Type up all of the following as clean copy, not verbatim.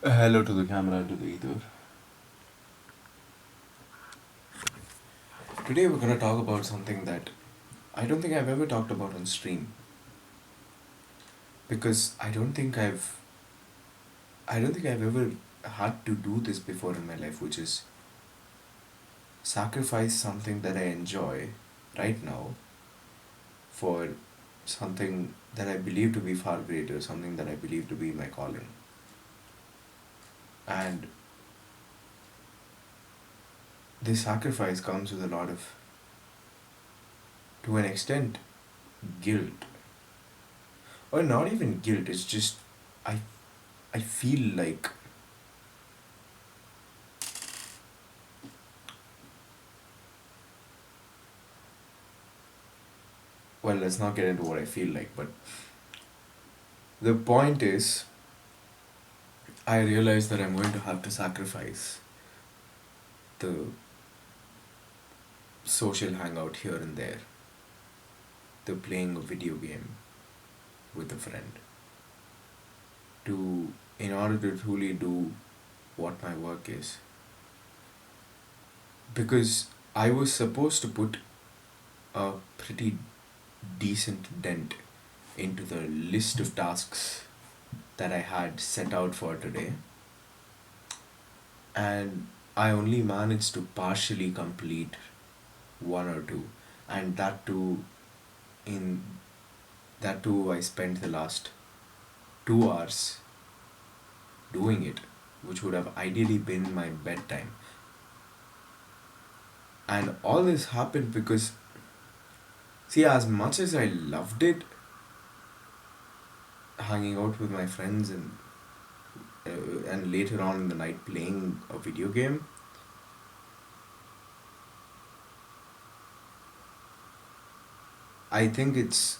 Hello to the camera, to the ether. Today we're gonna talk about something that I don't think I've ever talked about on stream because I don't think I've ever had to do this before in my life, which is sacrifice something that I enjoy right now for something that I believe to be far greater, something that I believe to be my calling. And this sacrifice comes with a lot of, to an extent, guilt. Or not even guilt, it's just I I feel like, well, let's not get into what I feel like, but the point is, I realize that I'm going to have to sacrifice the social hangout here and there, the playing a video game with a friend, to, in order to truly do what my work is. Because I was supposed to put a pretty decent dent into the list of tasks that I had set out for today, and I only managed to partially complete one or two, and in that too I spent the last 2 hours doing it, which would have ideally been my bedtime. And all this happened because, see, as much as I loved it, hanging out with my friends and later on in the night playing a video game, I think it's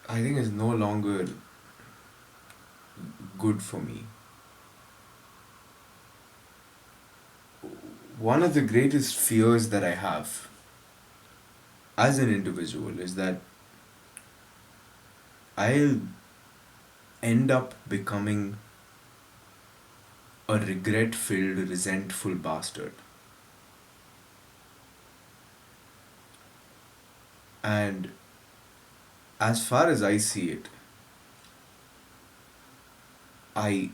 I think it's no longer good for me. One of the greatest fears that I have as an individual is that I'll end up becoming a regret filled, resentful bastard. And as far as I see it, I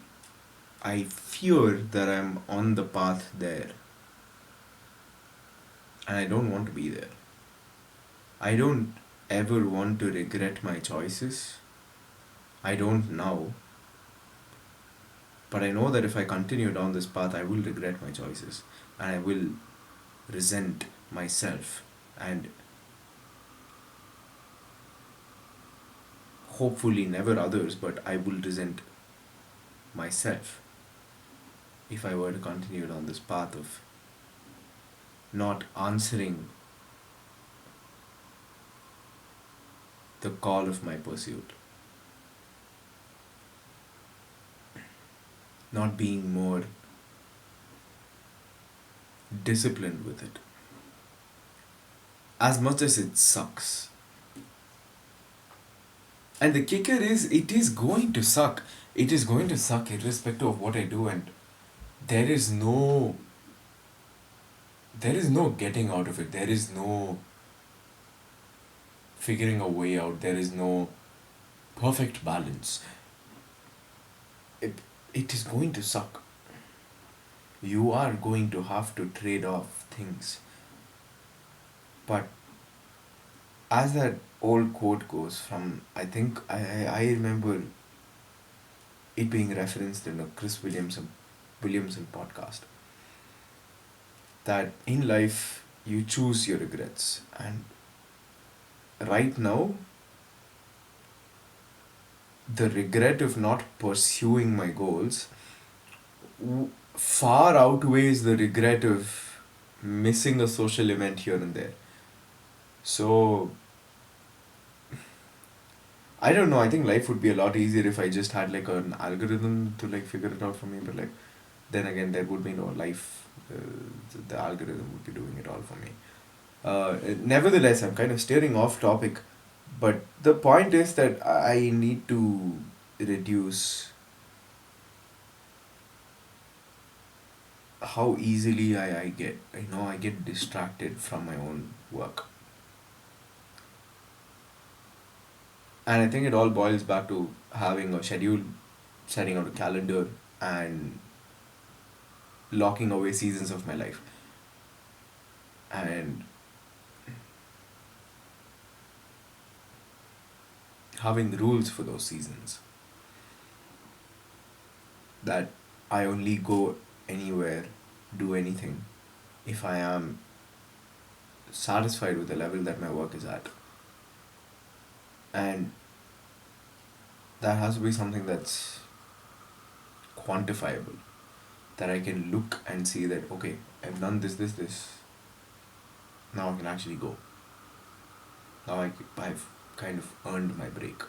I fear that I'm on the path there, and I don't want to be there. I don't ever want to regret my choices. I don't now, but I know that if I continue down this path, I will regret my choices and I will resent myself and hopefully never others, but I will resent myself if I were to continue down this path of not answering the call of my pursuit, not being more disciplined with it. As much as it sucks. And the kicker is, it is going to suck. It is going to suck irrespective of what I do, and there is no there is no getting out of it. There is no figuring a way out. There is no perfect balance. It is going to suck. You are going to have to trade off things. But as that old quote goes from, I think I remember it being referenced in a Williamson podcast, that in life you choose your regrets, and right now the regret of not pursuing my goals far outweighs the regret of missing a social event here and there. So I don't know. I think life would be a lot easier if I just had like an algorithm to like figure it out for me. But like, then again, there would be no life. The algorithm would be doing it all for me. Nevertheless, I'm kind of steering off topic, But the point is that I need to reduce how easily I get, I get distracted from my own work. And I think it all boils back to having a schedule, setting out a calendar, and locking away seasons of my life. And having rules for those seasons, that I only go anywhere, do anything, if I am satisfied with the level that my work is at. And that has to be something that's quantifiable, that I can look and see that, okay, I've done this. Now I can actually go. Now I've kind of earned my break.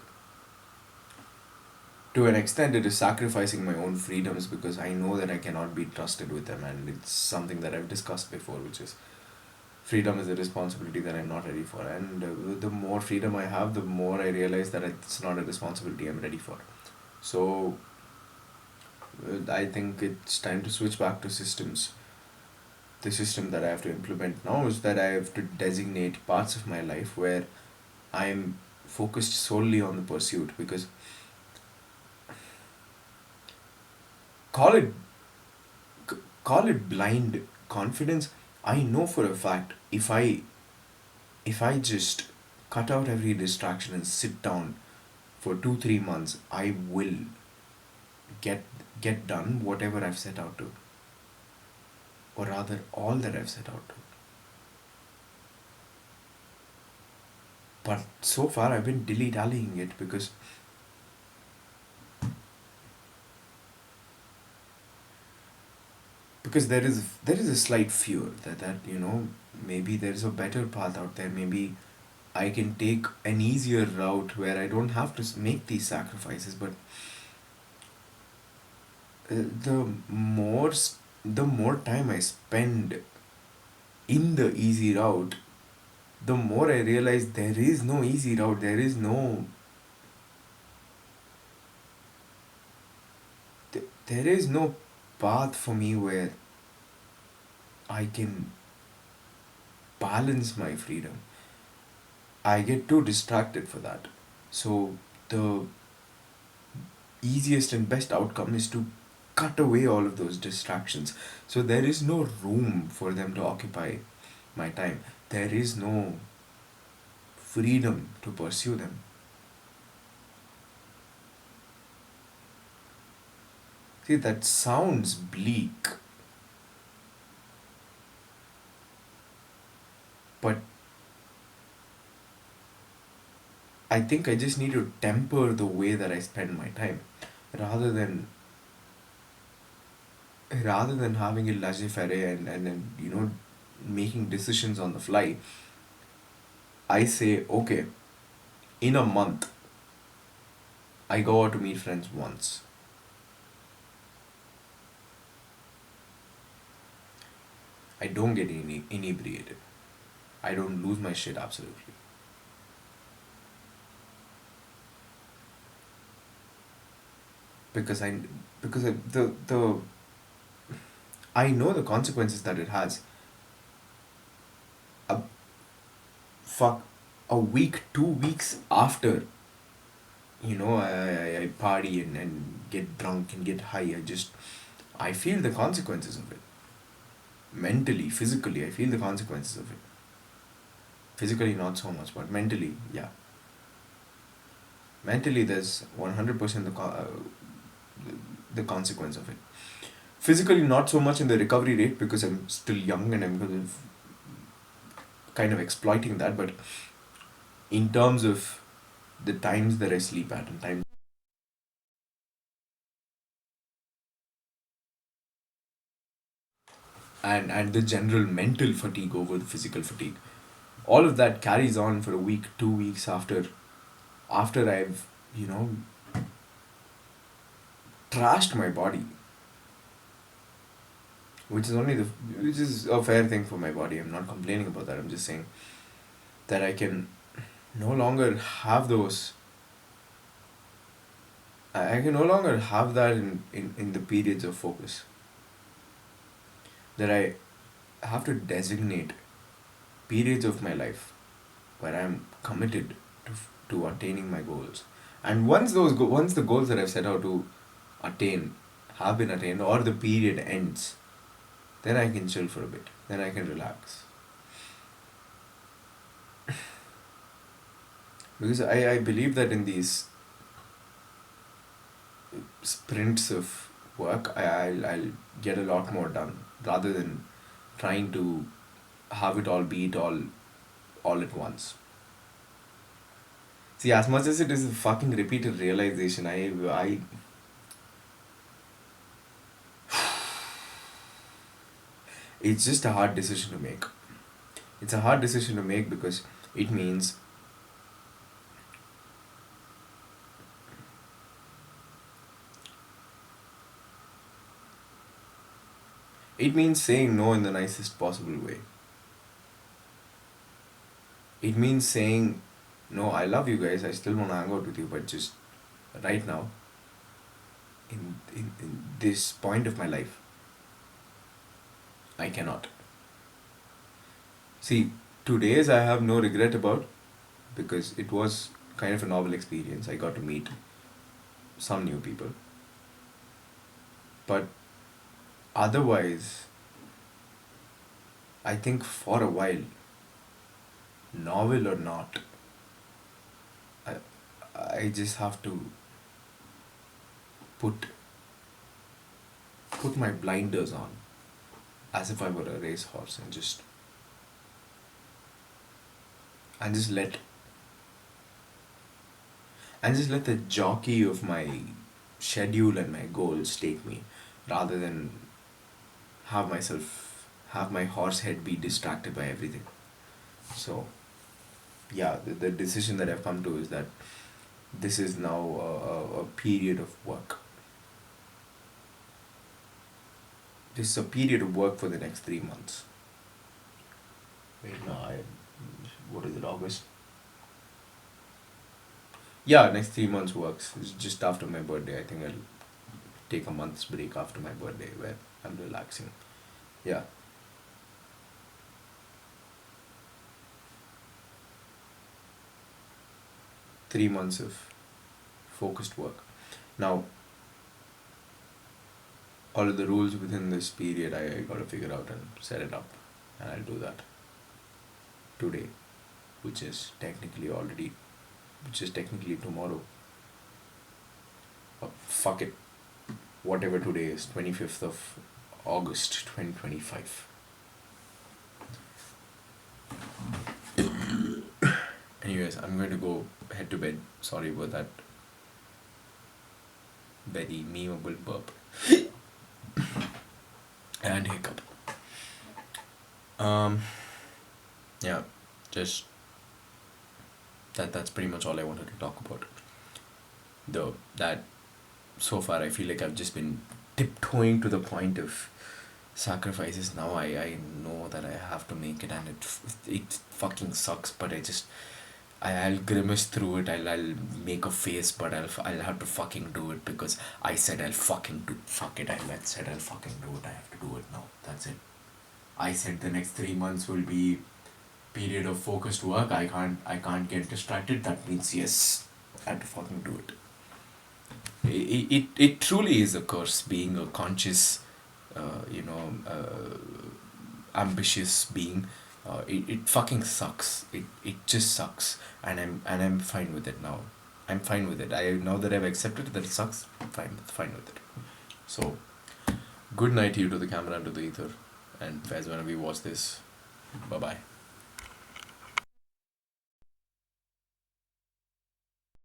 To an extent, it is sacrificing my own freedoms because I know that I cannot be trusted with them, and it's something that I've discussed before, which is freedom is a responsibility that I'm not ready for. And the more freedom I have, the more I realize that it's not a responsibility I'm ready for. So I think it's time to switch back to systems. The system that I have to implement now is that I have to designate parts of my life where I'm focused solely on the pursuit, because call it call it blind confidence. I know for a fact, if I just cut out every distraction and sit down for 2 3 months, I will get get done whatever I've set out to, or rather all that I've set out to. But so far I've been dilly dallying it because there is a slight fear that maybe there's a better path out there. Maybe I can take an easier route where I don't have to make these sacrifices. But the more time I spend in the easy route, the more I realize there is no easy route. There is no path for me where I can balance my freedom. I get too distracted for that. So the easiest and best outcome is to cut away all of those distractions. So there is no room for them to occupy my time. There is no freedom to pursue them. See, that sounds bleak, but I think I just need to temper the way that I spend my time, rather than having it laissez-faire and making decisions on the fly. I say, okay, in a month, I go out to meet friends once. I don't get inebriated. I don't lose my shit absolutely. Because I because the I know the consequences that it has. A fuck a week, 2 weeks after, I party and get drunk and get high. I feel the consequences of it. Mentally, physically, I feel the consequences of it. Physically, not so much, but mentally, yeah. Mentally, there's 100% the consequence of it. Physically, not so much in the recovery rate because I'm still young and I'm kind of exploiting that, but in terms of the times that I sleep at and time and the general mental fatigue over the physical fatigue, all of that carries on for a week, 2 weeks after I've trashed my body, which is a fair thing for my body. I'm not complaining about that. I'm just saying that I can no longer have those. I can no longer have that in the periods of focus. That I have to designate periods of my life where I'm committed to attaining my goals. And once the goals that I've set out to attain have been attained, or the period ends, then I can chill for a bit. Then I can relax. Because I believe that in these sprints of work, I'll get a lot more done rather than trying to have it all be it all at once. See, as much as it is a fucking repeated realization, I it's just a hard decision to make. It's a hard decision to make because it means it means saying no in the nicest possible way. It means saying no, I love you guys, I still wanna hang out with you, but just right now, in this point of my life, I cannot. See, today's I have no regret about because it was kind of a novel experience. I got to meet some new people. But otherwise, I think for a while, novel or not, I, I just have to put put my blinders on as if I were a racehorse and just let the jockey of my schedule and my goals take me rather than have myself have my horse head be distracted by everything. So yeah, the decision that I've come to is that this is now a period of work. This is a period of work for the next 3 months. Wait, no, what is it, August? Yeah, next 3 months works. It's just after my birthday. I think I'll take a month's break after my birthday where I'm relaxing. Yeah. 3 months of focused work. Now, all of the rules within this period I gotta figure out and set it up. And I'll do that today, which is technically already, which is technically tomorrow. Fuck it. Whatever today is, 25th of August 2025. Anyways, I'm going to go head to bed. Sorry about that very memeable burp and hiccup. Yeah, just that's pretty much all I wanted to talk about. Though that so far I feel like I've just been tiptoeing to the point of sacrifices. Now I know that I have to make it, and it fucking sucks, but I'll grimace through it. I'll make a face, but I'll have to fucking do it because I said I'll fucking do. Fuck it. I said I'll fucking do it. I have to do it now. That's it. I said the next 3 months will be period of focused work. I can't get distracted. That means yes, I have to fucking do it. It truly is a curse being a conscious, ambitious being. It fucking sucks. It just sucks, and I'm fine with it now. I'm fine with it. Now that I've accepted that it sucks, I'm fine with it. So, good night to you, to the camera and to the ether, and guys, whenever you watch this, bye bye.